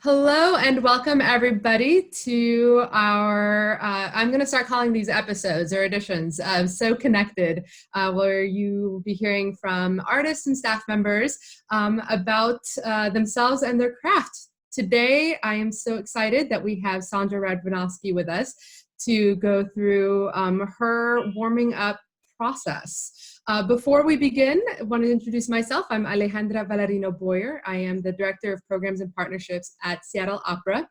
Hello and welcome everybody to our, I'm going to start calling these episodes or editions of So Connected, where you will be hearing from artists and staff members about themselves and their craft. Today, I am so excited that we have Sondra Radvanovsky with us to go through her warming up process. Before we begin, I want to introduce myself. I'm Alejandra Valerino Boyer. I am the Director of Programs and Partnerships at Seattle Opera.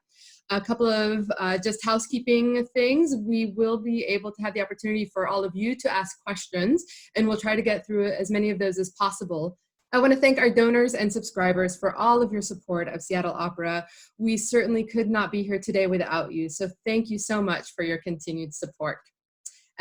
A couple of just housekeeping things. We will be able to have the opportunity for all of you to ask questions, and we'll try to get through as many of those as possible. I want to thank our donors and subscribers for all of your support of Seattle Opera. We certainly could not be here today without you, so thank you so much for your continued support.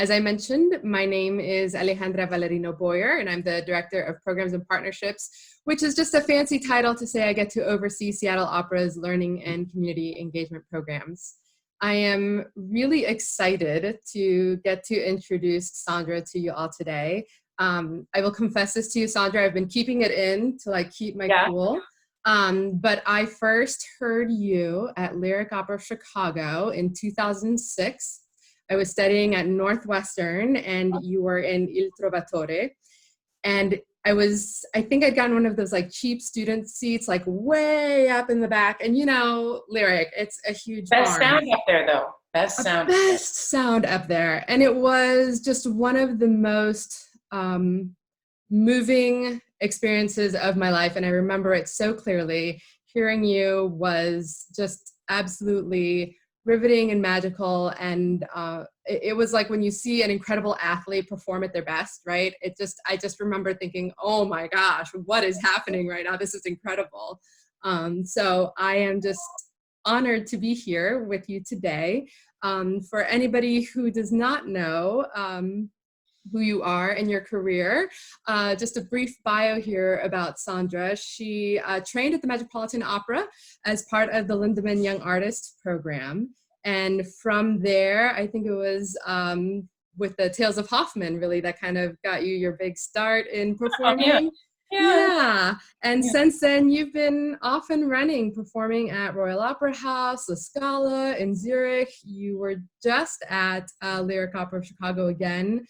As I mentioned, my name is Alejandra Valerino Boyer, and I'm the Director of Programs and Partnerships, which is just a fancy title to say I get to oversee Seattle Opera's learning and community engagement programs. I am really excited to get to introduce Sondra to you all today. I will confess this to you, Sondra, I've been keeping it in to keep my cool. But I first heard you at Lyric Opera Chicago in 2006. I was studying at Northwestern and you were in Il Trovatore. And I think I'd gotten one of those cheap student seats, way up in the back. And Lyric, it's a huge Best sound up there though. Best sound up there. And it was just one of the most moving experiences of my life. And I remember it so clearly. Hearing you was just absolutely riveting and magical, and it was like when you see an incredible athlete perform at their best, right? I just remember thinking, oh my gosh, what is happening right now? This is incredible. So I am just honored to be here with you today. For anybody who does not know who you are in your career. Just a brief bio here about Sondra. She trained at the Metropolitan Opera as part of the Lindemann Young Artist Program. And from there, I think it was with the Tales of Hoffman, really, that kind of got you your big start in performing. Yeah. And since then, you've been off and running, performing at Royal Opera House, La Scala, in Zurich. You were just at Lyric Opera of Chicago again,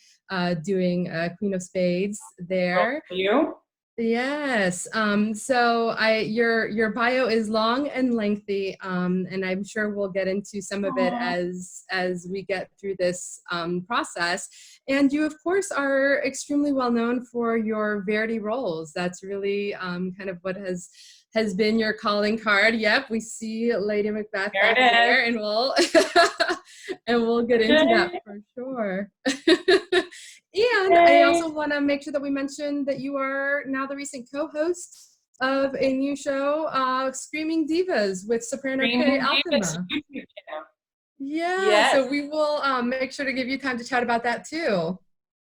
doing Queen of Spades there. Oh, you? Yes. So your bio is long and lengthy, and I'm sure we'll get into some of it as we get through this process. And you, of course, are extremely well known for your Verdi roles. That's really kind of what has been your calling card. Yep, we see Lady Macbeth back there, and we'll and we'll get into that for sure. And I also want to make sure that we mention that you are now the recent co-host of a new show, Screaming Divas with soprano Carrie Altima. Yeah, so we will make sure to give you time to chat about that too.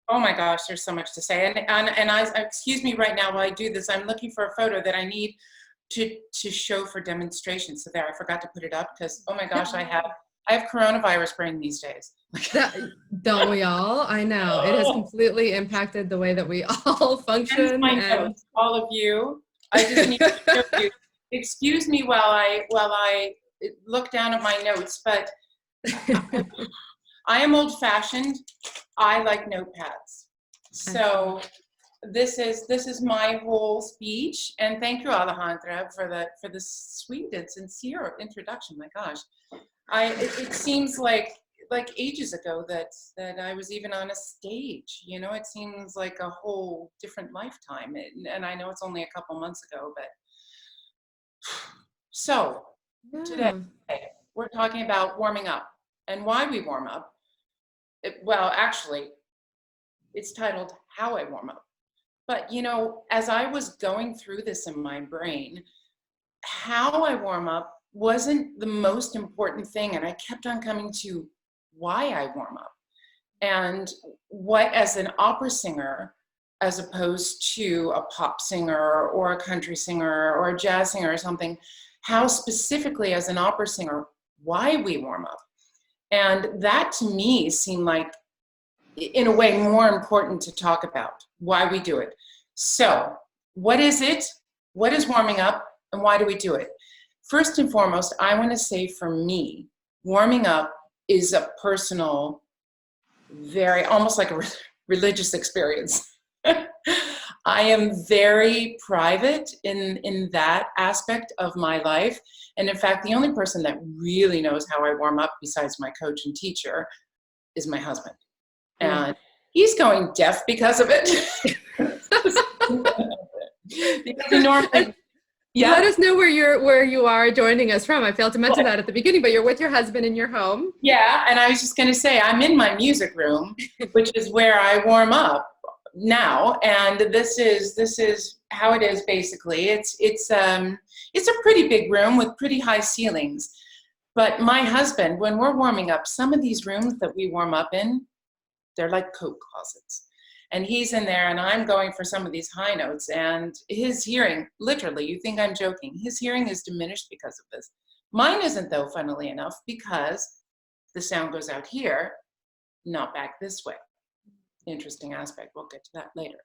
Oh my gosh, there's so much to say. And I, excuse me right now while I do this, I'm looking for a photo that I need to show for demonstration. So there, I forgot to put it up because, oh my gosh, I have coronavirus brain these days. Don't we all? I know. It has completely impacted the way that we all function. Notes, all of you. I just need to show you. Excuse me while I look down at my notes, but I am old-fashioned. I like notepads. So this is my whole speech, and thank you, Alejandra, for the sweet and sincere introduction. My gosh. It seems like ages ago that I was even on a stage, it seems like a whole different lifetime. And I know it's only a couple months ago, but so today we're talking about warming up and why we warm up. Well, actually, it's titled How I Warm Up. But, as I was going through this in my brain, how I warm up wasn't the most important thing, and I kept on coming to why I warm up and what, as an opera singer, as opposed to a pop singer or a country singer or a jazz singer or something, how specifically as an opera singer, why we warm up. And that to me seemed like, in a way, more important to talk about, why we do it. So what is it? What is warming up? And why do we do it? first and foremost, I want to say for me, warming up is a personal, very, almost like a religious experience. I am very private in that aspect of my life. And in fact, the only person that really knows how I warm up besides my coach and teacher is my husband. And he's going deaf because of it. Because he normally, let us know where you are joining us from. I failed to mention that at the beginning, but you're with your husband in your home. Yeah, and I was just going to say, I'm in my music room, which is where I warm up now, and this is how it is basically. It's a pretty big room with pretty high ceilings. But my husband, when we're warming up, some of these rooms that we warm up in, they're like coat closets. And he's in there, and I'm going for some of these high notes, and his hearing, literally, you think I'm joking, his hearing is diminished because of this. Mine isn't, though, funnily enough, because the sound goes out here, not back this way. Interesting aspect. We'll get to that later.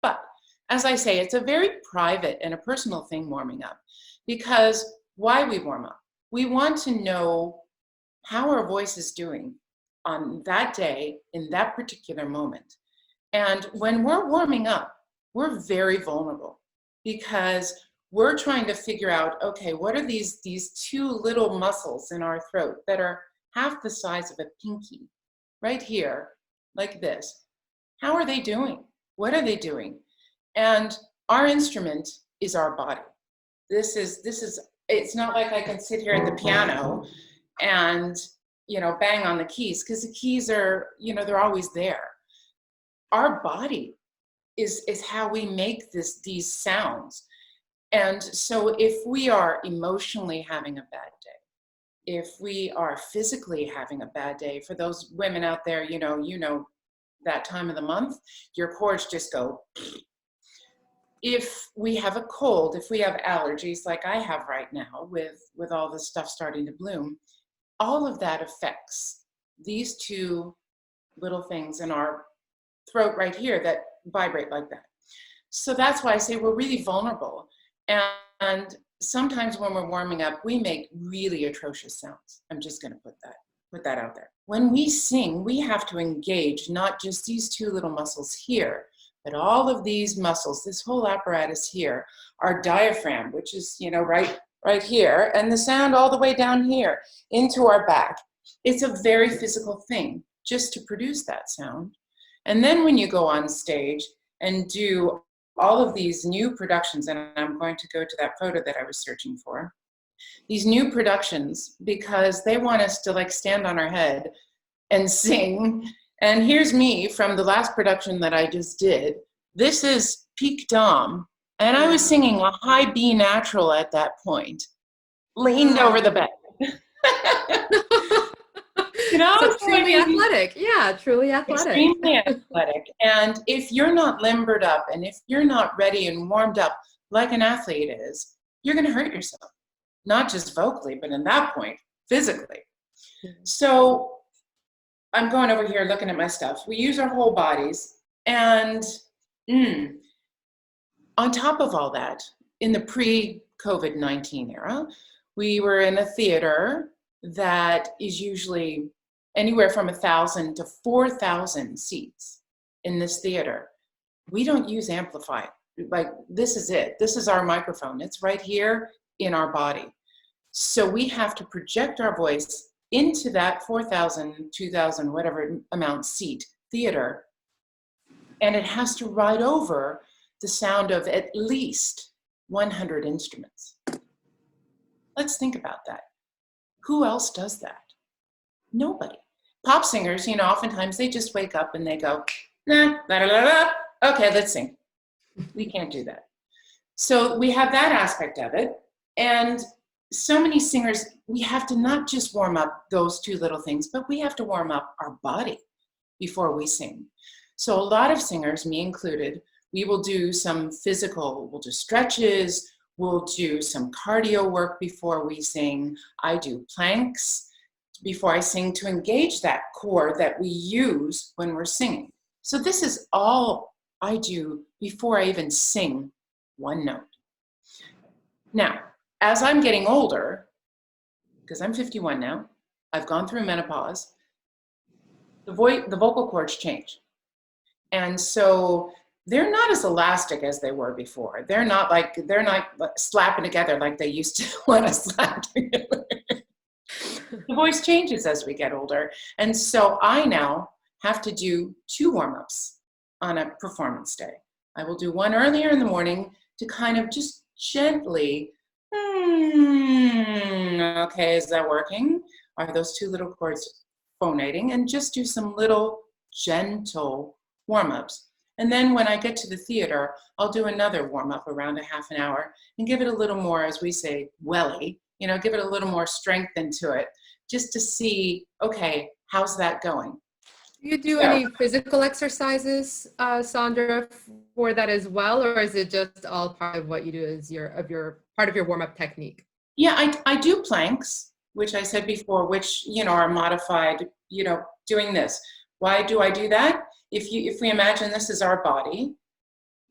But as I say, it's a very private and a personal thing, warming up, because why we warm up? We want to know how our voice is doing on that day in that particular moment. And when we're warming up, we're very vulnerable because we're trying to figure out, okay, what are these two little muscles in our throat that are half the size of a pinky right here, like this? How are they doing? What are they doing? And our instrument is our body. This is, it's not like I can sit here at the piano and, bang on the keys, because the keys are, they're always there. Our body is how we make these sounds. And so if we are emotionally having a bad day, if we are physically having a bad day, for those women out there, that time of the month, your cords just go. If we have a cold, if we have allergies like I have right now with all this stuff starting to bloom, all of that affects these two little things in our throat right here that vibrate like that. So that's why I say we're really vulnerable. And sometimes when we're warming up, we make really atrocious sounds. I'm just going to put that out there. When we sing, we have to engage not just these two little muscles here, but all of these muscles, this whole apparatus here, our diaphragm, which is, right here, and the sound all the way down here into our back. It's a very physical thing just to produce that sound. And then when you go on stage and do all of these new productions, and I'm going to go to that photo that I was searching for, these new productions, because they want us to stand on our head and sing. And here's me from the last production that I just did. This is peak dom, and I was singing a high B natural at that point, leaned over the bed. So truly athletic. Yeah, truly athletic. Extremely athletic. And if you're not limbered up, and if you're not ready and warmed up like an athlete is, you're going to hurt yourself. Not just vocally, but in that point, physically. So I'm going over here looking at my stuff. We use our whole bodies. And on top of all that, in the pre-COVID-19 era, we were in a theater that is usually anywhere from 1,000 to 4,000 seats in this theater. We don't use amplifier. This is it. This is our microphone. It's right here in our body. So we have to project our voice into that 4,000, 2,000, whatever amount seat theater. And it has to ride over the sound of at least 100 instruments. Let's think about that. Who else does that? Nobody. Pop singers, oftentimes they just wake up and they go, nah, la, la, la, la. Okay, let's sing. We can't do that. So we have that aspect of it. And so many singers, we have to not just warm up those two little things, but we have to warm up our body before we sing. So a lot of singers, me included, we will do some physical, we'll do stretches, we'll do some cardio work before we sing. I do planks before I sing to engage that core that we use when we're singing. So this is all I do before I even sing one note. Now, as I'm getting older, because I'm 51 now, I've gone through menopause, the vocal cords change. And so they're not as elastic as they were before. They're not slapping together like they used to want to slap together. The voice changes as we get older. And so I now have to do 2 warm-ups on a performance day. I will do one earlier in the morning to kind of just gently, okay, is that working? Are those 2 little cords phonating? And just do some little gentle warm-ups. And then when I get to the theater, I'll do another warm-up around a half an hour and give it a little more, as we say, welly, give it a little more strength into it, just to see, okay, how's that going? Do you do any physical exercises, Sondra, for that as well, or is it just all part of what you do as part of your warm-up technique? Yeah, I do planks, which I said before, which are modified, doing this. Why do I do that? If we imagine this is our body,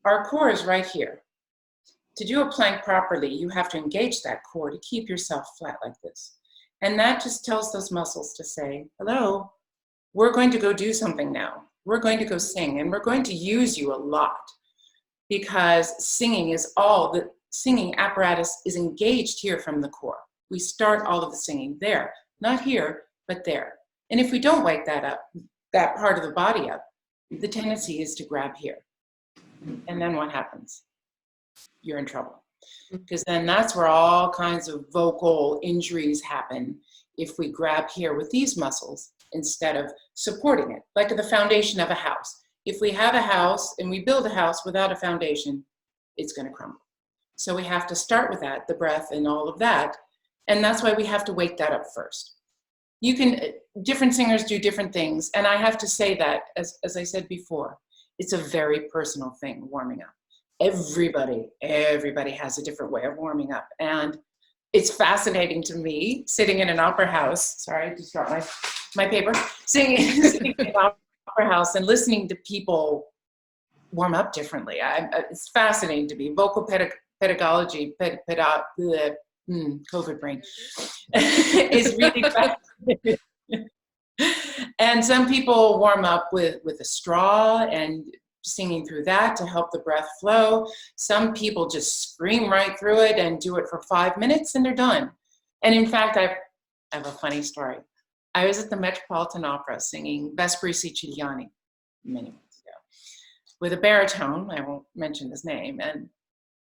our core is right here. To do a plank properly, you have to engage that core to keep yourself flat like this. And that just tells those muscles to say, hello, we're going to go do something now. We're going to go sing, and we're going to use you a lot, because singing apparatus is engaged here from the core. We start all of the singing there, not here, but there. And if we don't wake that up, that part of the body up, the tendency is to grab here. And then what happens? You're in trouble. Because then that's where all kinds of vocal injuries happen if we grab here with these muscles instead of supporting it, like the foundation of a house. If we have a house and we build a house without a foundation, it's going to crumble. So we have to start with that, the breath and all of that. And that's why we have to wake that up first. Different singers do different things. And I have to say that, as I said before, it's a very personal thing, warming up. Everybody has a different way of warming up. And it's fascinating to me, sitting in an opera house, sorry, I just dropped my paper, sitting in an opera house and listening to people warm up differently. It's fascinating to me. Vocal pedagogy, COVID brain, is really fascinating. And some people warm up with a straw and singing through that to help the breath flow. Some people just scream right through it and do it for 5 minutes and they're done. And in fact, I have a funny story. I was at the Metropolitan Opera singing Vespri Siciliani many months ago with a baritone, I won't mention his name, and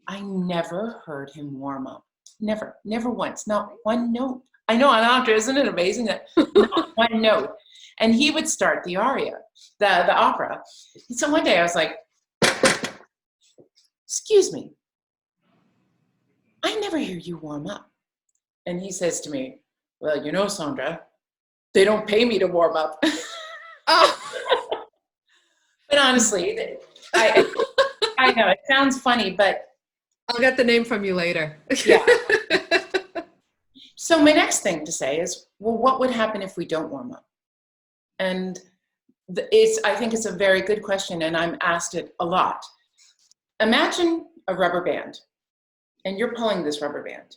I never heard him warm up. Never once, not one note. I know, on opera, isn't it amazing that not one note? And he would start the aria, the opera. And so one day I was like, excuse me, I never hear you warm up. And he says to me, well, Sondra, they don't pay me to warm up. Oh. But honestly, I know it sounds funny, but I'll get the name from you later. Yeah. So my next thing to say is, well, what would happen if we don't warm up? And I think it's a very good question, and I'm asked it a lot. Imagine a rubber band, and you're pulling this rubber band,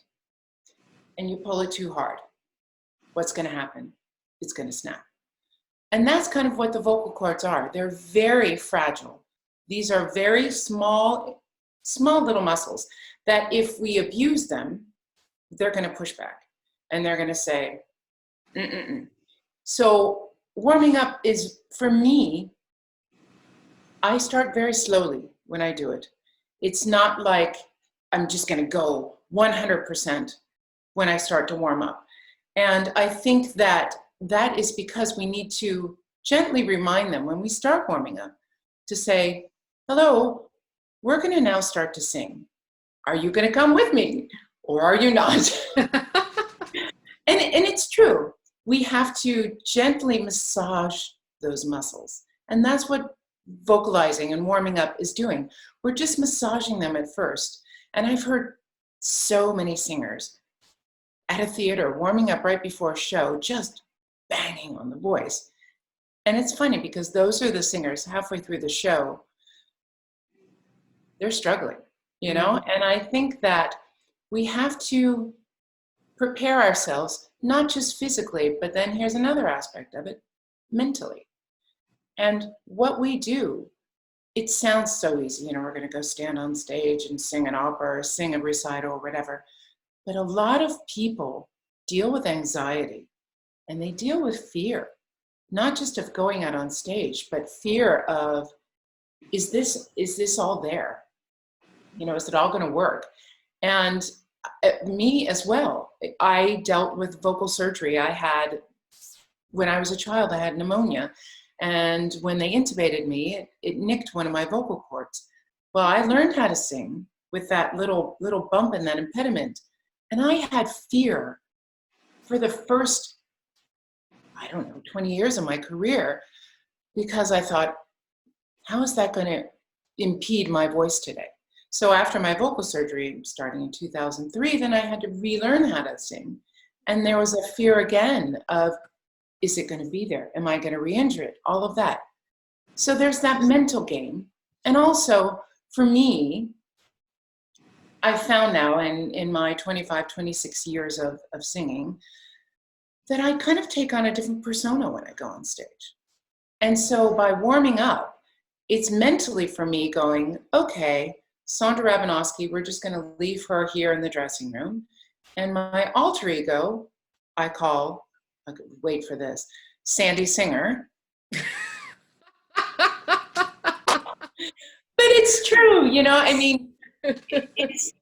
and you pull it too hard. What's going to happen? It's going to snap. And that's kind of what the vocal cords are. They're very fragile. These are very small little muscles that if we abuse them, they're going to push back, and they're going to say, mm-mm-mm. So warming up is, for me, I start very slowly when I do it. It's not like I'm just going to go 100% when I start to warm up. And I think that is because we need to gently remind them when we start warming up to say, hello, we're going to now start to sing. Are you going to come with me or are you not? And it's true. We have to gently massage those muscles. And that's what vocalizing and warming up is doing. We're just massaging them at first. And I've heard so many singers at a theater warming up right before a show, just banging on the voice. And it's funny because those are the singers halfway through the show, they're struggling, And I think that we have to prepare ourselves, not just physically, but then here's another aspect of it, mentally. And what we do, it sounds so easy, we're going to go stand on stage and sing an opera or sing a recital or whatever. But a lot of people deal with anxiety and they deal with fear, not just of going out on stage, but fear of, is this all there? Is it all going to work? And me as well. I dealt with vocal surgery. When I was a child, I had pneumonia. And when they intubated me, it nicked one of my vocal cords. Well, I learned how to sing with that little bump and that impediment. And I had fear for the first, 20 years of my career, because I thought, how is that going to impede my voice today? So after my vocal surgery, starting in 2003, then I had to relearn how to sing. And there was a fear again of, is it going to be there? Am I going to re-injure it? All of that. So there's that mental game. And also, for me, I found now in my 25, 26 years of singing, that I kind of take on a different persona when I go on stage. And so by warming up, it's mentally for me going, okay, Sondra Radvanovsky, we're just going to leave her here in the dressing room. And my alter ego, I call, wait for this, Sandy Singer. But it's true,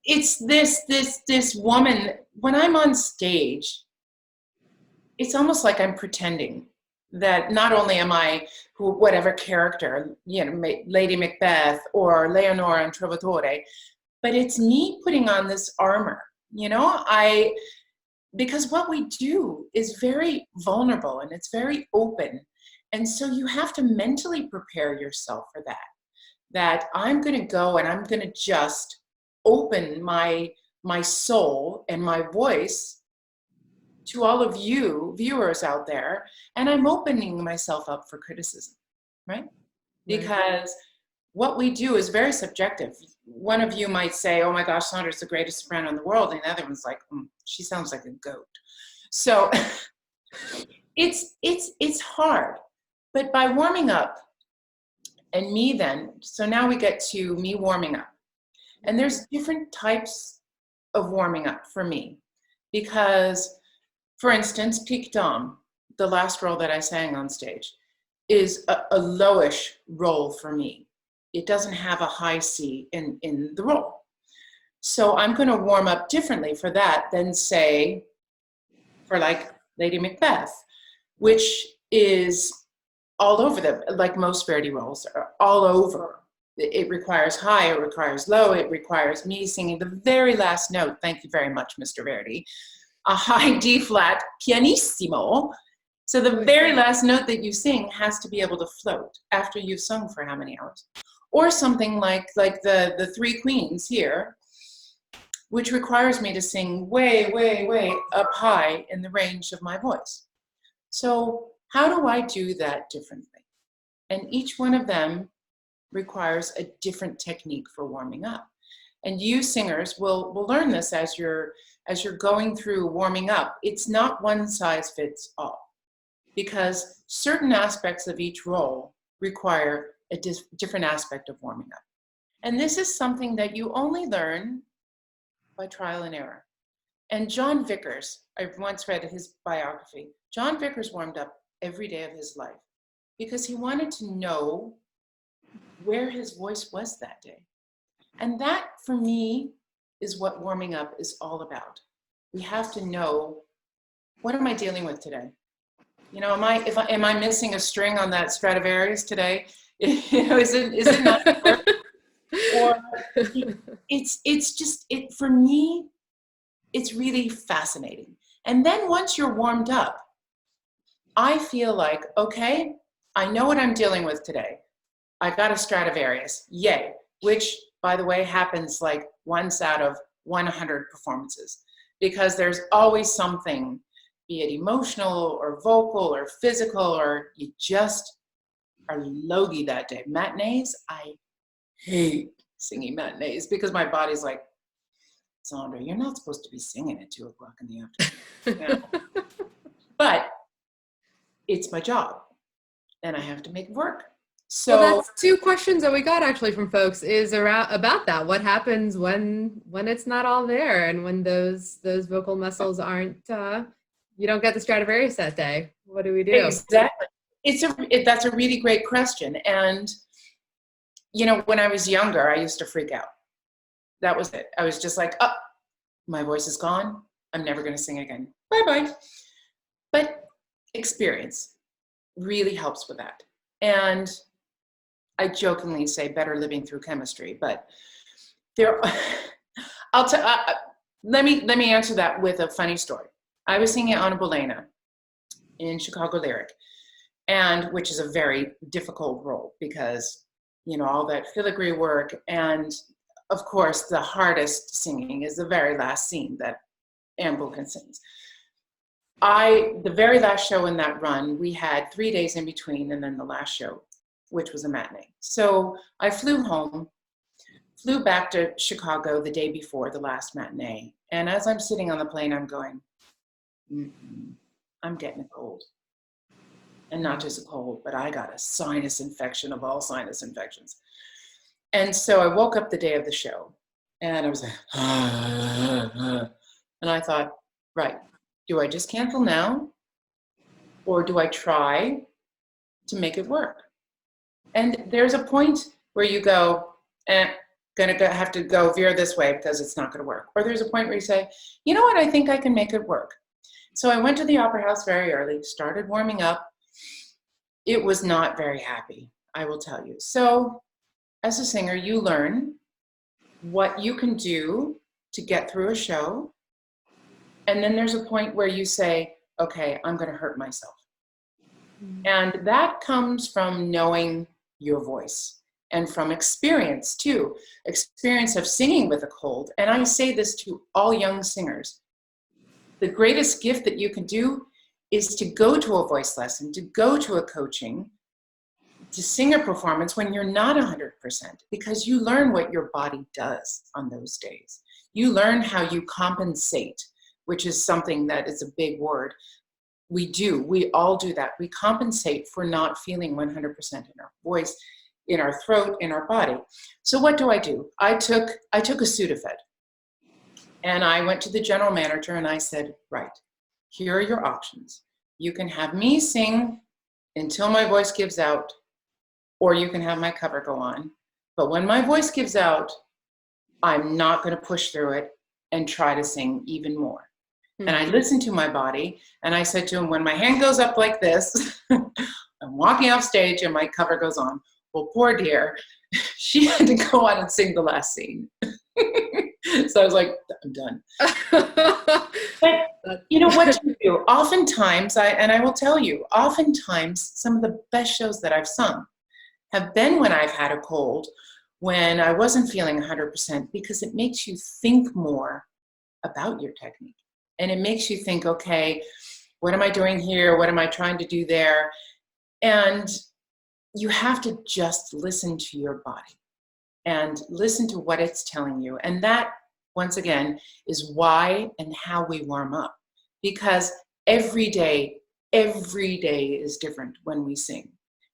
it's this woman, when I'm on stage, it's almost like I'm pretending that not only am I whatever character, Lady Macbeth or Leonora in Trovatore, but it's me putting on this armor, because what we do is very vulnerable and it's very open. And so you have to mentally prepare yourself for that I'm going to go and I'm going to just open my soul and my voice to all of you viewers out there, and I'm opening myself up for criticism, right? Because what we do is very subjective. One of you might say, oh my gosh, Sondra's the greatest soprano in the world, and the other one's like, she sounds like a goat. So it's hard, but by warming up, and me then, so now we get to me warming up. And there's different types of warming up for me, because for instance, Pique Dame, the last role that I sang on stage, is a lowish role for me. It doesn't have a high C in the role. So I'm going to warm up differently for that than, say, for like Lady Macbeth, which is all over like most Verdi roles are all over. It requires high, it requires low, it requires me singing the very last note. Thank you very much, Mr. Verdi. A high D flat, pianissimo. So the very last note that you sing has to be able to float after you've sung for how many hours? Or something like the Three Queens here, which requires me to sing way, way, way up high in the range of my voice. So how do I do that differently? And each one of them requires a different technique for warming up. And you singers will learn this as you're going through warming up. It's not one size fits all, because certain aspects of each role require a different aspect of warming up. And this is something that you only learn by trial and error. And John Vickers, I once read his biography. John Vickers warmed up every day of his life because he wanted to know where his voice was that day. And that, for me, is what warming up is all about. We have to know, what am I dealing with today? Am I missing a string on that Stradivarius today? Is it not? Or for me, it's really fascinating. And then once you're warmed up, I feel like, okay, I know what I'm dealing with today. I got a Stradivarius, yay, which, by the way, happens like once out of 100 performances, because there's always something, be it emotional or vocal or physical, or you just are logy that day. Matinees, I hate singing matinees because my body's like, Sondra, you're not supposed to be singing at 2:00 in the afternoon. Yeah. But it's my job and I have to make it work. So well, that's two questions that we got actually from folks is around about that. What happens when it's not all there and when those vocal muscles aren't you don't get the Stradivarius that day? What do we do? Exactly. That's a really great question. And you know, when I was younger, I used to freak out. That was it. I was just like, oh, my voice is gone. I'm never going to sing again. Bye-bye. But experience really helps with that. And I jokingly say better living through chemistry, but there, let me answer that with a funny story. I was singing Anna Bolena in Chicago Lyric, and which is a very difficult role because, you know, all that filigree work, and of course the hardest singing is the very last scene that Anne Bolena sings. The very last show in that run, we had 3 days in between, and then the last show, which was a matinee. So I flew home, flew back to Chicago the day before the last matinee. And as I'm sitting on the plane, I'm going, I'm getting a cold. And not just a cold, but I got a sinus infection of all sinus infections. And so I woke up the day of the show and I was like, and I thought, right, do I just cancel now? Or do I try to make it work? And there's a point where you go, have to go veer this way because it's not going to work. Or there's a point where you say, you know what, I think I can make it work. So I went to the Opera House very early, started warming up. It was not very happy, I will tell you. So as a singer, you learn what you can do to get through a show. And then there's a point where you say, okay, I'm going to hurt myself. And that comes from knowing your voice and from experience too, experience of singing with a cold. And I say this to all young singers. The greatest gift that you can do is to go to a voice lesson, to go to a coaching, to sing a performance when you're not 100%, because you learn what your body does on those days. You learn how you compensate, which is something that is a big word. We all do that. We compensate for not feeling 100% in our voice, in our throat, in our body. So what do? I took a Sudafed, and I went to the general manager and I said, right, here are your options. You can have me sing until my voice gives out, or you can have my cover go on. But when my voice gives out, I'm not going to push through it and try to sing even more. And I listened to my body, and I said to him, when my hand goes up like this, I'm walking off stage and my cover goes on. Well, poor dear, she had to go on and sing the last scene. So I was like, I'm done. But you know what you do? Oftentimes, I will tell you, oftentimes some of the best shows that I've sung have been when I've had a cold, when I wasn't feeling 100%, because it makes you think more about your technique. And it makes you think, okay, what am I doing here? What am I trying to do there? And you have to just listen to your body and listen to what it's telling you. And that, once again, is why and how we warm up. Because every day is different when we sing.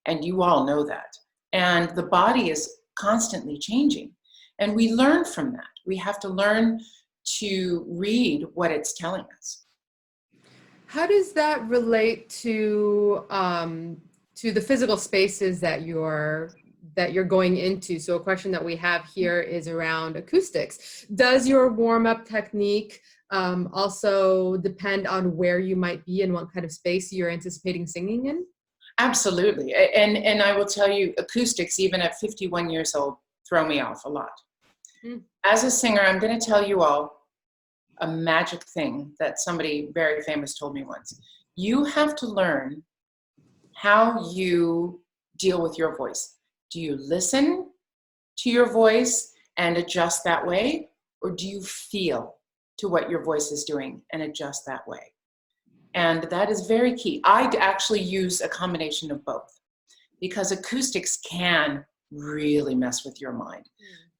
And you all know that. And the body is constantly changing. And we learn from that. We have to learn to read what it's telling us. How does that relate to the physical spaces that you're going into? So a question that we have here is around acoustics. Does your warm-up technique also depend on where you might be and what kind of space you're anticipating singing in? Absolutely. And I will tell you, acoustics, even at 51 years old, throw me off a lot. As a singer, I'm going to tell you all a magic thing that somebody very famous told me once. You have to learn how you deal with your voice. Do you listen to your voice and adjust that way? Or do you feel to what your voice is doing and adjust that way? And that is very key. I actually use a combination of both, because acoustics can really mess with your mind.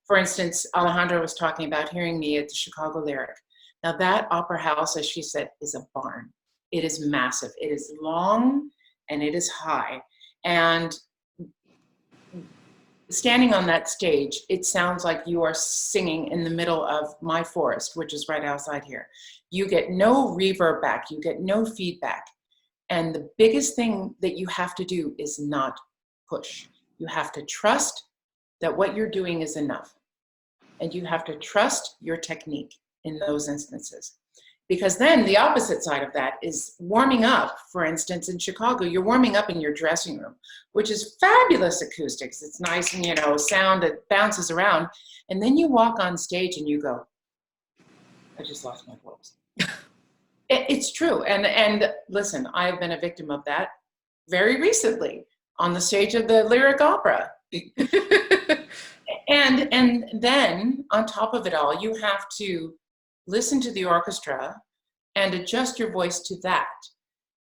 For instance, Alejandra was talking about hearing me at the Chicago Lyric. Now that opera house, as she said, is a barn. It is massive. It is long and it is high. And standing on that stage, it sounds like you are singing in the middle of my forest, which is right outside here. You get no reverb back. You get no feedback. And the biggest thing that you have to do is not push. You have to trust that what you're doing is enough. And you have to trust your technique in those instances. Because then the opposite side of that is warming up. For instance, in Chicago, you're warming up in your dressing room, which is fabulous acoustics. It's nice and, sound that bounces around. And then you walk on stage and you go, I just lost my voice. It's true. And listen, I've been a victim of that very recently on the stage of the Lyric Opera. And then on top of it all, you have to listen to the orchestra and adjust your voice to that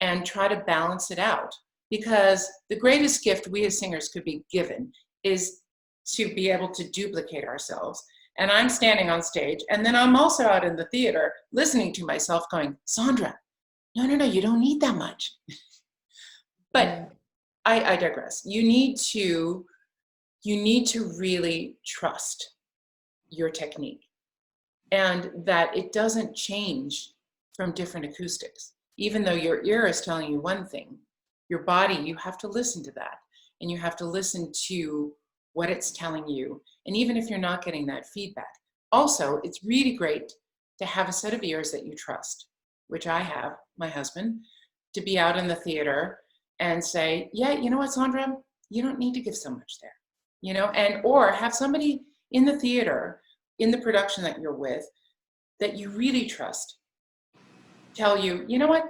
and try to balance it out. Because the greatest gift we as singers could be given is to be able to duplicate ourselves. And I'm standing on stage, and then I'm also out in the theater listening to myself going, Sondra, no, you don't need that much. But I digress. You need to really trust your technique, and that it doesn't change from different acoustics. Even though your ear is telling you one thing, your body, you have to listen to that, and you have to listen to what it's telling you. And even if you're not getting that feedback, also, it's really great to have a set of ears that you trust, which I have, my husband, to be out in the theater and say, yeah, you know what, Sondra, you don't need to give so much there, or have somebody in the theater, in the production that you're with, that you really trust, tell you, you know what,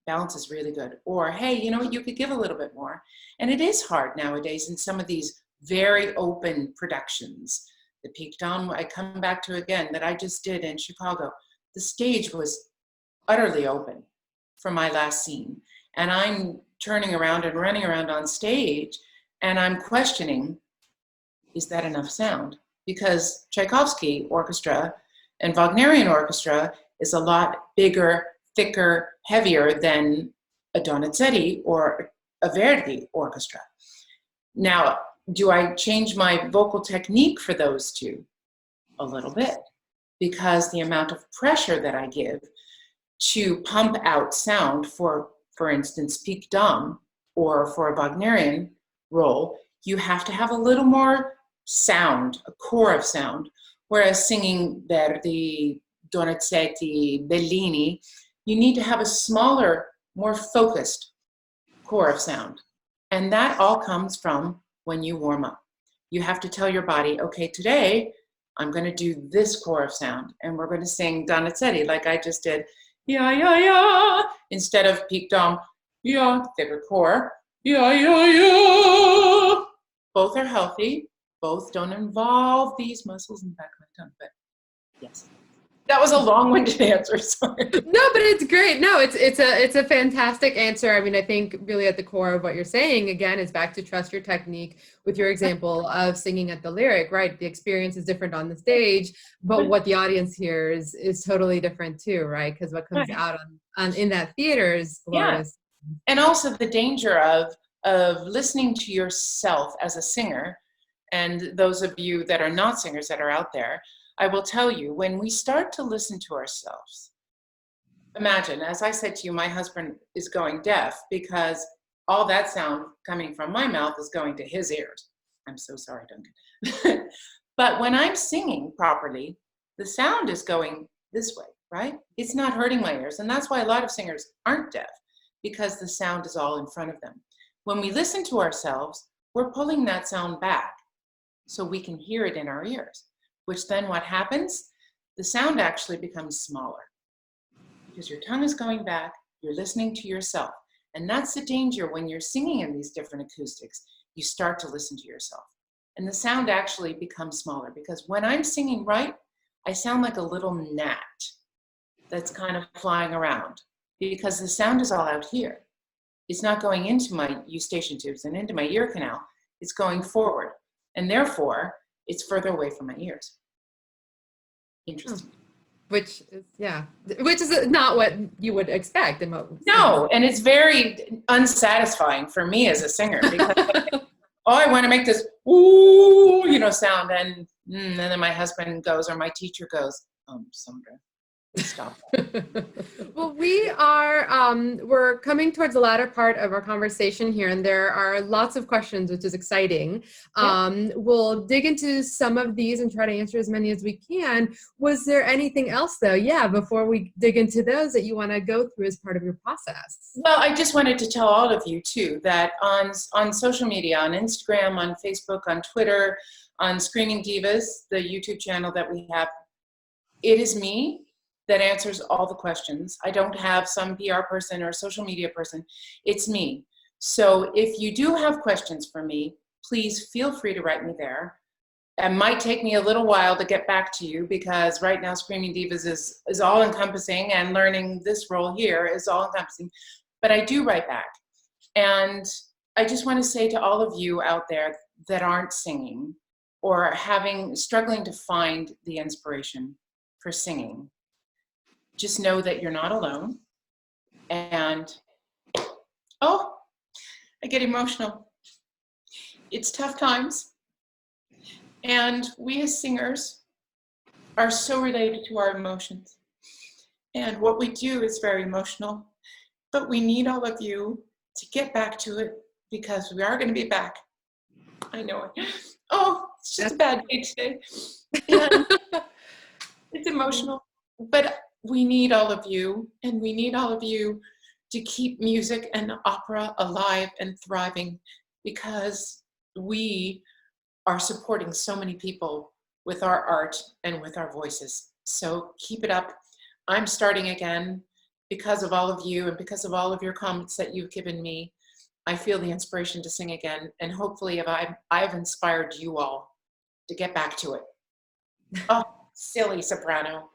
balance is really good. Or, hey, you know what, you could give a little bit more. And it is hard nowadays in some of these very open productions. The Peak Dome, I come back to again, that I just did in Chicago. The stage was utterly open for my last scene. And I'm turning around and running around on stage, and I'm questioning, is that enough sound? Because Tchaikovsky orchestra and Wagnerian orchestra is a lot bigger, thicker, heavier than a Donizetti or a Verdi orchestra. Now, do I change my vocal technique for those two? A little bit, because the amount of pressure that I give to pump out sound for instance, Peak Dome, or for a Wagnerian role, you have to have a little more sound, a core of sound, whereas singing Verdi, Donizetti, Bellini, you need to have a smaller, more focused core of sound. And that all comes from when you warm up. You have to tell your body, okay, today I'm going to do this core of sound, and we're going to sing Donizetti like I just did, yeah, yeah, yeah, instead of Peak Dome, yeah, thicker core, yeah, yeah, yeah. Both are healthy. Both don't involve these muscles in the back of my tongue, but yes. That was a long-winded answer, sorry. No, but it's great. No, it's a fantastic answer. I mean, I think really at the core of what you're saying, again, is back to trust your technique with your example of singing at the Lyric, right? The experience is different on the stage, but what the audience hears is totally different too, right? Because what comes out on in that theater is glorious. Yeah. And also the danger of listening to yourself as a singer, and those of you that are not singers that are out there, I will tell you, when we start to listen to ourselves, imagine, as I said to you, my husband is going deaf because all that sound coming from my mouth is going to his ears. I'm so sorry, Duncan. But when I'm singing properly, the sound is going this way, right? It's not hurting my ears. And that's why a lot of singers aren't deaf, because the sound is all in front of them. When we listen to ourselves, we're pulling that sound back so we can hear it in our ears. Which then what happens? The sound actually becomes smaller because your tongue is going back, you're listening to yourself. And that's the danger when you're singing in these different acoustics. You start to listen to yourself. And the sound actually becomes smaller because when I'm singing right, I sound like a little gnat that's kind of flying around because the sound is all out here. It's not going into my eustachian tubes and into my ear canal. It's going forward. And therefore, it's further away from my ears. Interesting. Which is not what you would expect. No, and it's very unsatisfying for me as a singer because I want to make this ooh, sound, and then my husband goes, or my teacher goes, Sondra, stop. Well, we're coming towards the latter part of our conversation here, and there are lots of questions, which is exciting. We'll dig into some of these and try to answer as many as we can. Was there anything else, though? Yeah, before we dig into those that you want to go through as part of your process? Well, I just wanted to tell all of you, too, that on social media, on Instagram, on Facebook, on Twitter, on Screaming Divas, the YouTube channel that we have, it is me that answers all the questions. I don't have some PR person or social media person. It's me. So if you do have questions for me, please feel free to write me there. It might take me a little while to get back to you because right now Screaming Divas is all encompassing, and learning this role here is all encompassing. But I do write back. And I just want to say to all of you out there that aren't singing or struggling to find the inspiration for singing, just know that you're not alone. And, I get emotional. It's tough times. And we as singers are so related to our emotions. And what we do is very emotional. But we need all of you to get back to it because we are going to be back. I know it. It's just a bad day today. And it's emotional. But we need all of you, and we need all of you to keep music and opera alive and thriving because we are supporting so many people with our art and with our voices. So keep it up. I'm starting again because of all of you and because of all of your comments that you've given me. I feel the inspiration to sing again, and hopefully I've inspired you all to get back to it. Silly soprano.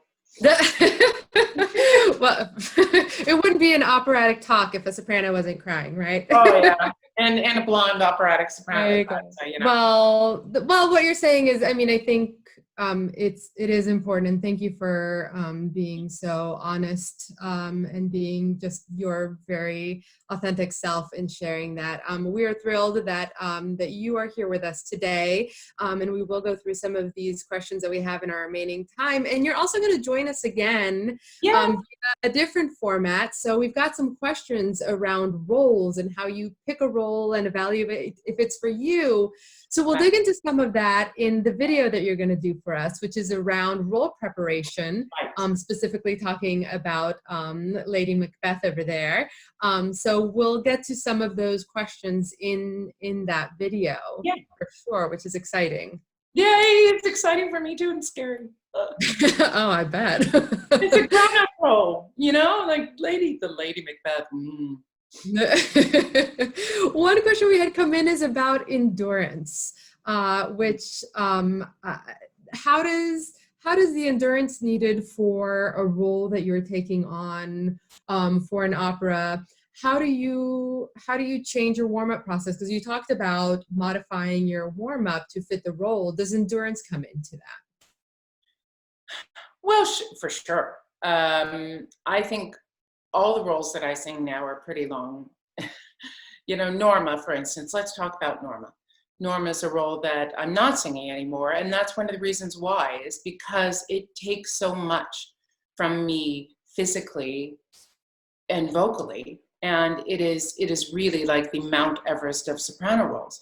Well, it wouldn't be an operatic talk if a soprano wasn't crying, right? Yeah, and a blonde operatic soprano. There you go. Well, what you're saying is, I think it is important, and thank you for being so honest and being just your very authentic self in sharing that. We are thrilled that that you are here with us today, and we will go through some of these questions that we have in our remaining time. And you're also going to join us again via a different format. So we've got some questions around roles and how you pick a role and evaluate if it's for you. So we'll dig into some of that in the video that you're going to do for us, which is around role preparation, specifically talking about Lady Macbeth over there. So we'll get to some of those questions in that video for sure, which is exciting. Yay, it's exciting for me too and scary. Oh, I bet. It's a grown-up role, like the Lady Macbeth. One question we had come in is about endurance, which how does the endurance needed for a role that you're taking on for an opera? How do you change your warm-up process? Because you talked about modifying your warm-up to fit the role. Does endurance come into that? Well, for sure. I think all the roles that I sing now are pretty long. Norma, for instance, let's talk about Norma. Norma is a role that I'm not singing anymore, and that's one of the reasons why, is because it takes so much from me physically and vocally, and it is really like the Mount Everest of soprano roles.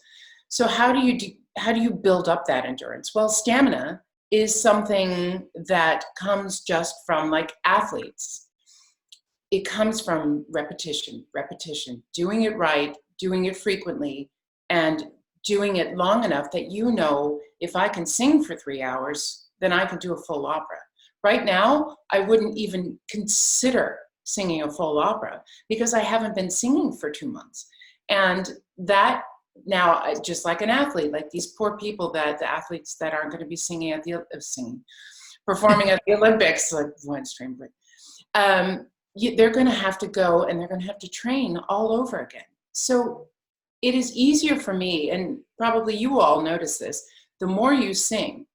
So how do you build up that endurance? Well, stamina is something that comes just from like athletes. It comes from repetition, doing it right, doing it frequently, and doing it long enough that if I can sing for 3 hours, then I can do a full opera. Right now, I wouldn't even consider singing a full opera because I haven't been singing for 2 months. And that now, just like an athlete, like these poor people, the athletes that aren't going to be performing at the Olympics, like one stream break. They're going to have to go and they're going to have to train all over again. So it is easier for me, and probably you all notice this, the more you sing,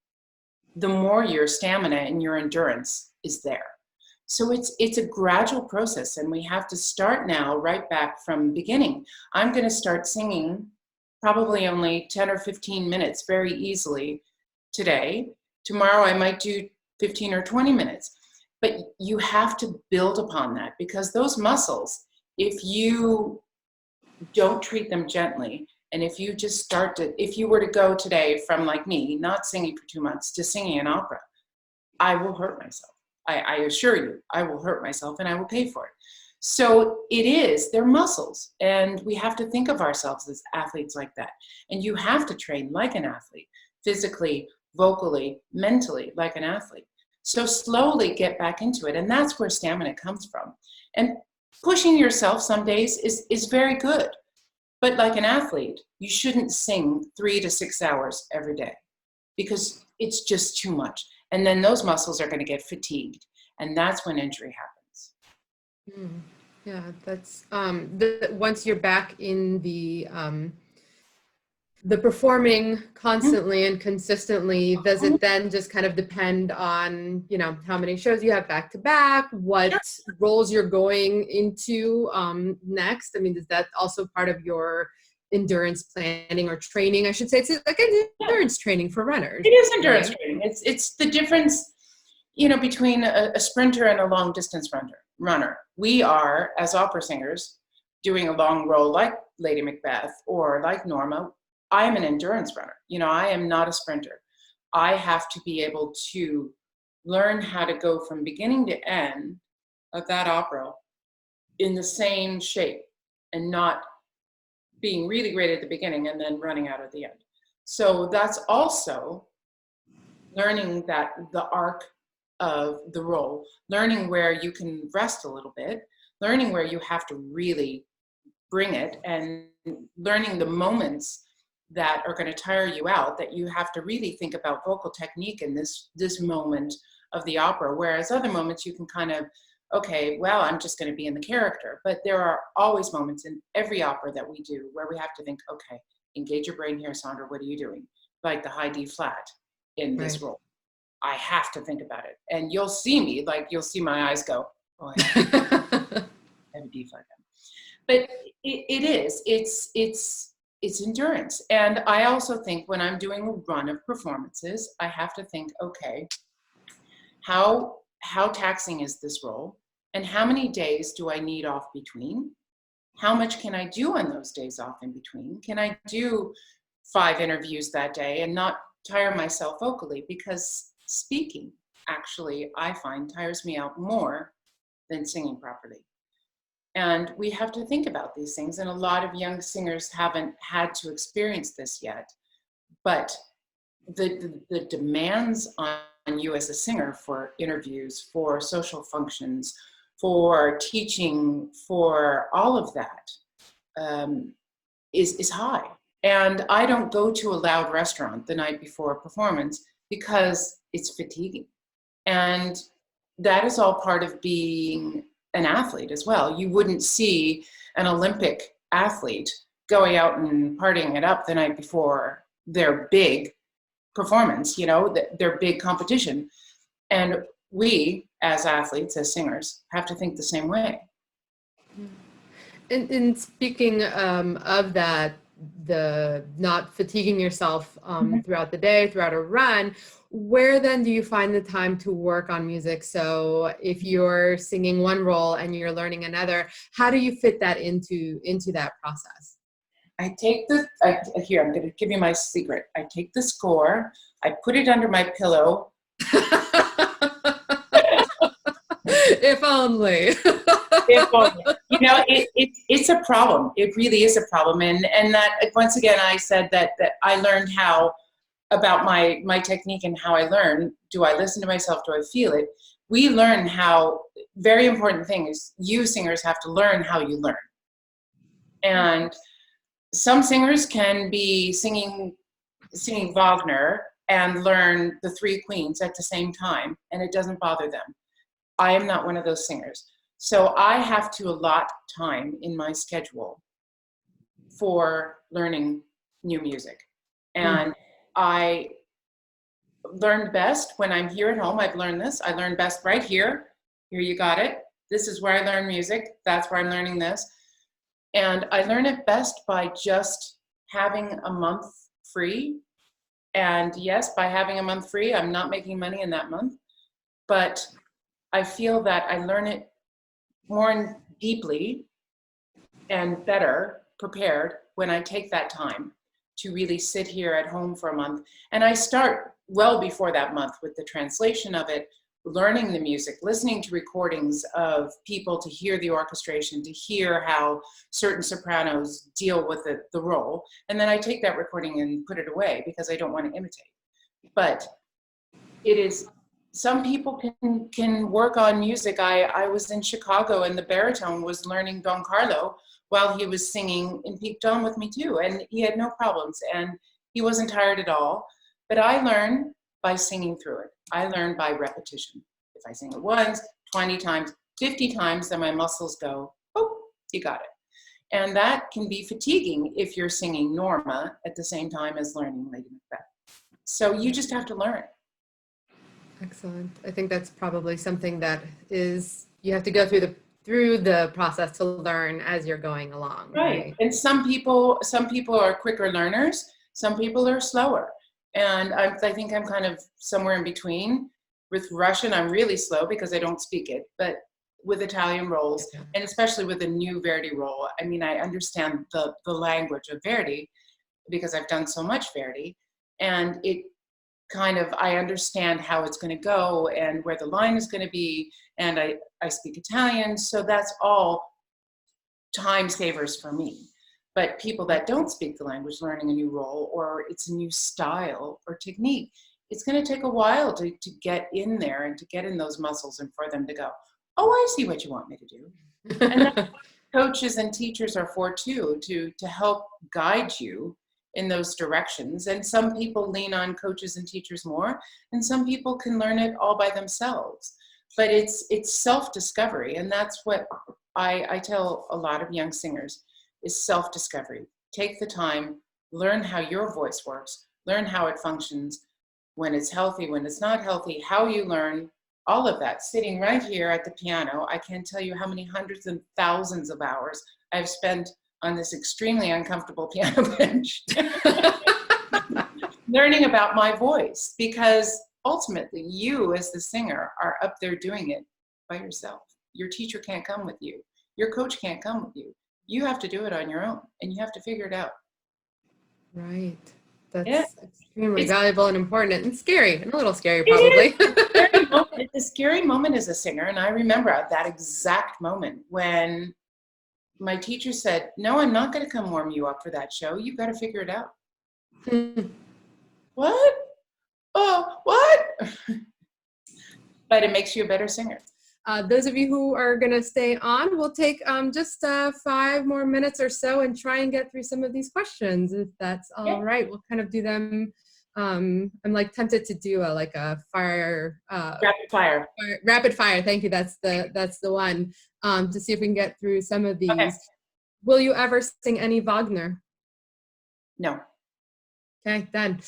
the more your stamina and your endurance is there. So it's a gradual process, and we have to start now right back from beginning. I'm going to start singing probably only 10 or 15 minutes very easily today. Tomorrow I might do 15 or 20 minutes. But you have to build upon that, because those muscles, if you don't treat them gently, and if you just if you were to go today from, like me, not singing for 2 months to singing an opera, I will hurt myself. I assure you, I will hurt myself, and I will pay for it. So they're muscles, and we have to think of ourselves as athletes like that. And you have to train like an athlete, physically, vocally, mentally, like an athlete. So slowly get back into it. And that's where stamina comes from. And pushing yourself some days is very good. But like an athlete, you shouldn't sing 3 to 6 hours every day, because it's just too much. And then those muscles are going to get fatigued. And that's when injury happens. Yeah, that's once you're back in the performing constantly and consistently, does it then just kind of depend on, how many shows you have back to back, what roles you're going into next? I mean, is that also part of your endurance planning or training? I should say it's like an endurance training for runners. It is endurance training. It's the difference, between a sprinter and a long distance runner. We are, as opera singers, doing a long role like Lady Macbeth or like Norma. I am an endurance runner. I am not a sprinter. I have to be able to learn how to go from beginning to end of that opera in the same shape, and not being really great at the beginning and then running out at the end. So that's also learning that the arc of the role, learning where you can rest a little bit, learning where you have to really bring it, and learning the moments that are going to tire you out, that you have to really think about vocal technique in this moment of the opera, whereas other moments you can kind of, okay, well, I'm just going to be in the character. But there are always moments in every opera that we do where we have to think, okay, engage your brain here, Sondra, what are you doing? Like the high D flat in this role. I have to think about it. And you'll see me, like you'll see my eyes go, oh, I have a D flat. But it's endurance. And I also think when I'm doing a run of performances, I have to think, okay, how taxing is this role? And how many days do I need off between? How much can I do on those days off in between? Can I do 5 interviews that day and not tire myself vocally? Because speaking, actually, I find tires me out more than singing properly. And we have to think about these things. And a lot of young singers haven't had to experience this yet. But the demands on you as a singer for interviews, for social functions, for teaching, for all of that is high. And I don't go to a loud restaurant the night before a performance because it's fatiguing. And that is all part of being an athlete as well. You wouldn't see an Olympic athlete going out and partying it up the night before their big performance, their big competition. And we, as athletes, as singers, have to think the same way. And speaking of that, the not fatiguing yourself throughout the day, throughout a run, where then do you find the time to work on music? So if you're singing one role and you're learning another, how do you fit that into that process? I take here, I'm going to give you my secret. I take the score, I put it under my pillow. If only. If only. It's a problem. It really is a problem. And that, once again, I said that I learned how about my technique and how I learn. Do I listen to myself? Do I feel it? We learn how, very important thing is you singers have to learn how you learn. And some singers can be singing Wagner and learn the 3 Queens at the same time, and it doesn't bother them. I am not one of those singers. So I have to allot time in my schedule for learning new music. And I learn best when I'm here at home. I've learned this. I learn best right here. Here, you got it. This is where I learn music. That's where I'm learning this. And I learn it best by just having a month free. And yes, by having a month free, I'm not making money in that month. But I feel that I learn it more deeply and better prepared when I take that time to really sit here at home for a month. And I start well before that month with the translation of it, learning the music, listening to recordings of people to hear the orchestration, to hear how certain sopranos deal with the role. And then I take that recording and put it away because I don't want to imitate. But it is, some people can work on music. I was in Chicago and the baritone was learning Don Carlo while he was singing in Peak Tone with me too. And he had no problems and he wasn't tired at all. But I learn by singing through it. I learn by repetition. If I sing it once, 20 times, 50 times, then my muscles go, oh, you got it. And that can be fatiguing if you're singing Norma at the same time as learning Lady Macbeth. So you just have to learn. Excellent. I think that's probably something that is, you have to go through the process to learn as you're going along. Right. And some people are quicker learners. Some people are slower. And I think I'm kind of somewhere in between. With Russian, I'm really slow because I don't speak it. But with Italian roles, and especially with a new Verdi role, I mean, I understand the language of Verdi because I've done so much Verdi. And it kind of, I understand how it's going to go and where the line is going to be. And I speak Italian. So that's all time savers for me. But people that don't speak the language, learning a new role, or it's a new style or technique, it's going to take a while to get in there and to get in those muscles and for them to go, oh, I see what you want me to do. And that's what coaches and teachers are for too, to help guide you in those directions. And some people lean on coaches and teachers more, and some people can learn it all by themselves. But it's self-discovery, and that's what I tell a lot of young singers. Is self-discovery. Take the time, learn how your voice works, learn how it functions, when it's healthy, when it's not healthy, how you learn, all of that. Sitting right here at the piano, I can't tell you how many hundreds and thousands of hours I've spent on this extremely uncomfortable piano bench learning about my voice, because ultimately you as the singer are up there doing it by yourself. Your teacher can't come with you. Your coach can't come with you. You have to do it on your own, and you have to figure it out. Right. That's extremely valuable and important and scary, and a little scary probably. It's a scary moment as a singer, and I remember that exact moment when my teacher said, no, I'm not going to come warm you up for that show. You've got to figure it out. What? Oh, what? But it makes you a better singer. Those of you who are going to stay on, we'll take just 5 more minutes or so and try and get through some of these questions, if that's all right. We'll kind of do them. I'm like tempted to do a fire. Rapid fire. Thank you. That's the one. To see if we can get through some of these. Okay. Will you ever sing any Wagner? No. Okay, done.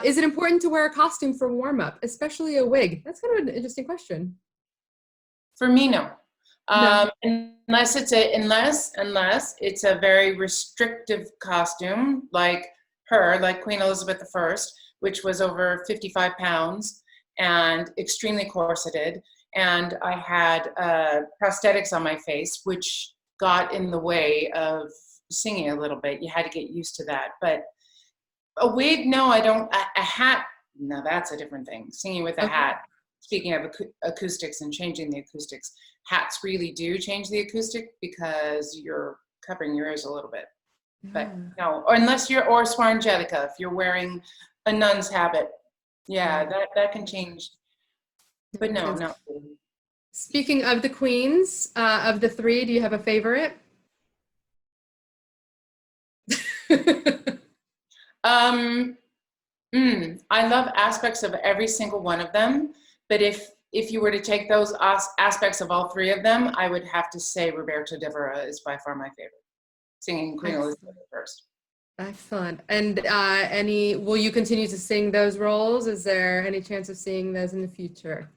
Is it important to wear a costume for warm up, especially a wig? That's kind of an interesting question. For me, no. Unless it's a very restrictive costume, like Queen Elizabeth I, which was over 55 pounds and extremely corseted. And I had prosthetics on my face, which got in the way of singing a little bit. You had to get used to that. But a wig, no, I don't. A hat, no, that's a different thing. Singing with a hat. Speaking of acoustics and changing the acoustics, hats really do change the acoustic because you're covering your ears a little bit. But no, or unless you're, or Swarangelica, if you're wearing a nun's habit, that can change. But no, not really. Speaking of the queens, of the 3, do you have a favorite? I love aspects of every single one of them. But if you were to take those aspects of all 3 of them, I would have to say Roberto de Vera is by far my favorite, singing Queen Elizabeth I. Excellent. And will you continue to sing those roles? Is there any chance of seeing those in the future?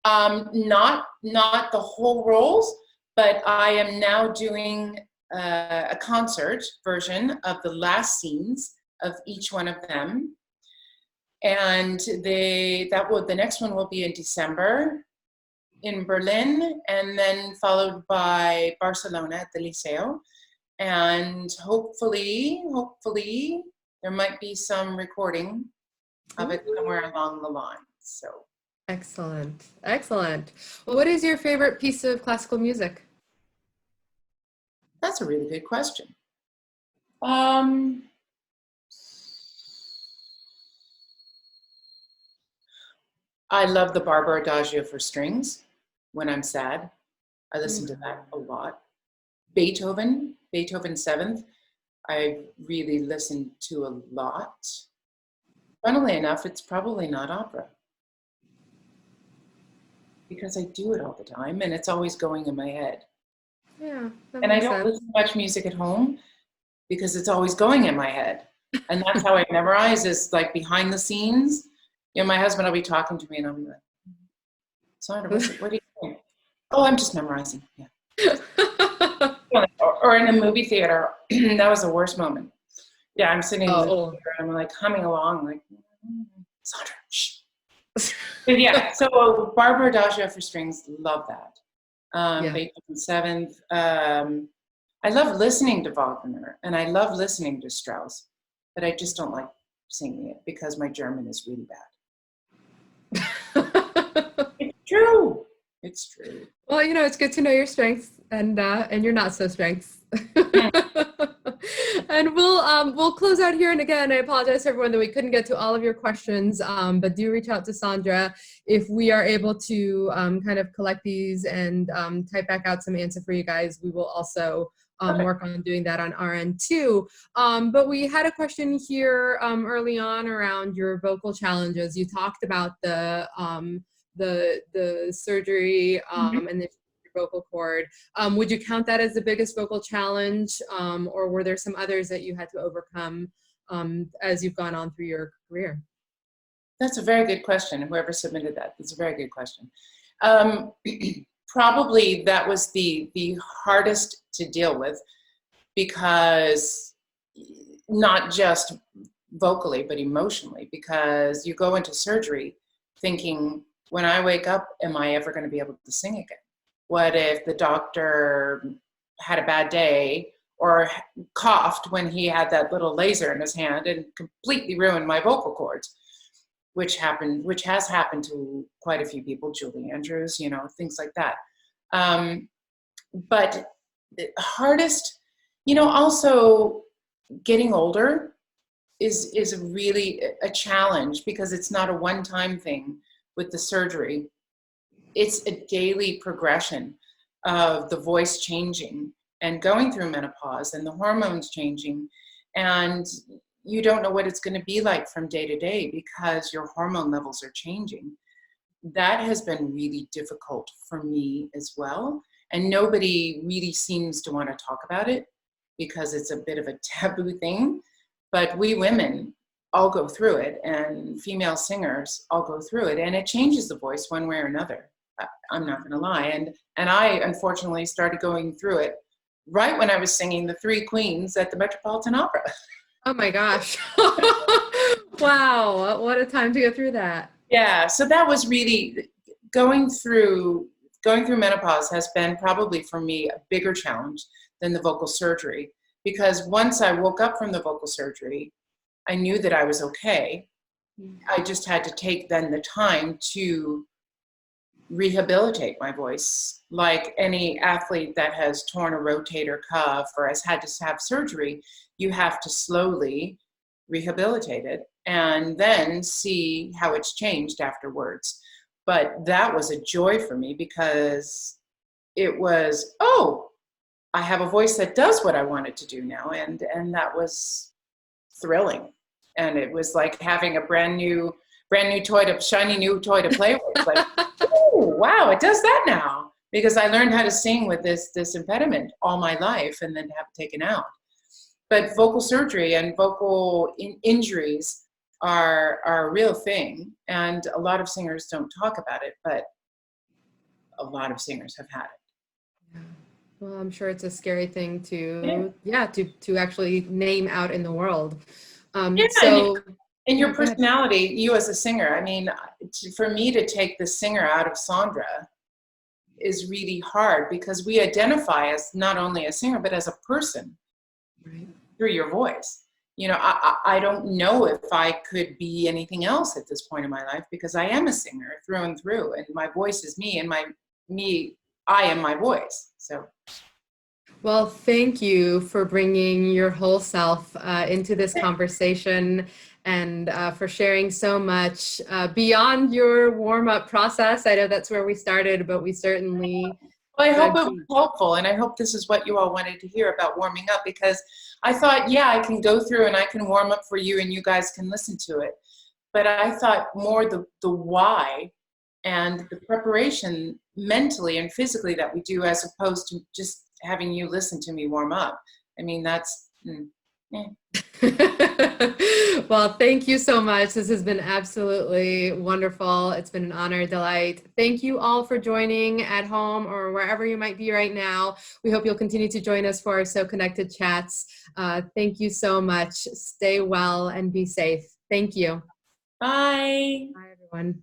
Not the whole roles, but I am now doing a concert version of the last scenes of each one of them. And the next one will be in December in Berlin, and then followed by Barcelona at the Liceo. And hopefully there might be some recording of it somewhere along the line. So excellent. Excellent. Well, what is your favorite piece of classical music? that's a really good question. I love the Barber Adagio for strings when I'm sad. I listen to that a lot. Beethoven 7th, I really listened to a lot. Funnily enough, it's probably not opera, because I do it all the time and it's always going in my head. Yeah. And I don't listen to much music at home because it's always going in my head. And that's how I memorize, is like behind the scenes. You know, my husband will be talking to me and I'll be like, Sondra, what are you doing? Oh, I'm just memorizing. Yeah. Or in a movie theater, that was the worst moment. Yeah, I'm sitting in the theater and I'm like humming along, like, Sondra, shh. But yeah, so Barber Adagio for strings, love that. Beethoven 7th. I love listening to Wagner and I love listening to Strauss, but I just don't like singing it because my German is really bad. It's true. It's true. Well, it's good to know your strengths and your not so strengths. And we'll close out here. And again, I apologize to everyone that we couldn't get to all of your questions, but do reach out to Sondra if we are able to kind of collect these and type back out some answer for you guys. We will also work on doing that on our end too. But we had a question here early on around your vocal challenges. You talked about the surgery and the vocal cord. Would you count that as the biggest vocal challenge, or were there some others that you had to overcome as you've gone on through your career? That's a very good question. Whoever submitted that, that's a very good question. Probably that was the hardest to deal with, because not just vocally, but emotionally, because you go into surgery thinking, when I wake up, am I ever going to be able to sing again? What if the doctor had a bad day or coughed when he had that little laser in his hand and completely ruined my vocal cords, which has happened to quite a few people, Julie Andrews, things like that. But the hardest, also getting older is really a challenge, because it's not a one-time thing with the surgery. It's a daily progression of the voice changing and going through menopause and the hormones changing. And you don't know what it's going to be like from day to day because your hormone levels are changing. That has been really difficult for me as well. And nobody really seems to want to talk about it because it's a bit of a taboo thing. But we women all go through it, and female singers all go through it, and it changes the voice one way or another. I'm not going to lie. And I unfortunately started going through it right when I was singing the Three Queens at the Metropolitan Opera. Oh my gosh. Wow. What a time to go through that. Yeah. So that was really going through menopause has been probably for me a bigger challenge than the vocal surgery, because once I woke up from the vocal surgery, I knew that I was okay. I just had to take then the time to rehabilitate my voice. Like any athlete that has torn a rotator cuff or has had to have surgery, you have to slowly rehabilitate it and then see how it's changed afterwards. But that was a joy for me, because it was, I have a voice that does what I wanted to do now. And that was thrilling. And it was like having a brand new shiny new toy to play with. Like, oh, wow, it does that now. Because I learned how to sing with this impediment all my life, and then to have it taken out. But vocal surgery and vocal injuries are a real thing, and a lot of singers don't talk about it, but a lot of singers have had it. Yeah. Well, I'm sure it's a scary thing Yeah. to actually name out in the world. Yeah, and your Yeah, go ahead. personality, you as a singer, I mean, for me to take the singer out of Sondra is really hard, because we identify as not only a singer, but as a person. Right. Through your voice. You know, I don't know if I could be anything else at this point in my life, because I am a singer through and through, and my voice is me, and I am my voice. So. Well, thank you for bringing your whole self into this conversation, and for sharing so much beyond your warm-up process. I know that's where we started, but we certainly Well, I hope dug it was deep. helpful, and I hope this is what you all wanted to hear about warming up, because I thought, yeah, I can go through and I can warm up for you and you guys can listen to it. But I thought more the why and the preparation mentally and physically that we do, as opposed to just having you listen to me warm up. I mean, that's, eh. Well, thank you so much. This has been absolutely wonderful. It's been an honor, delight. Thank you all for joining at home or wherever you might be right now. We hope you'll continue to join us for our So Connected chats. Thank you so much. Stay well and be safe. Thank you. Bye. Bye, everyone.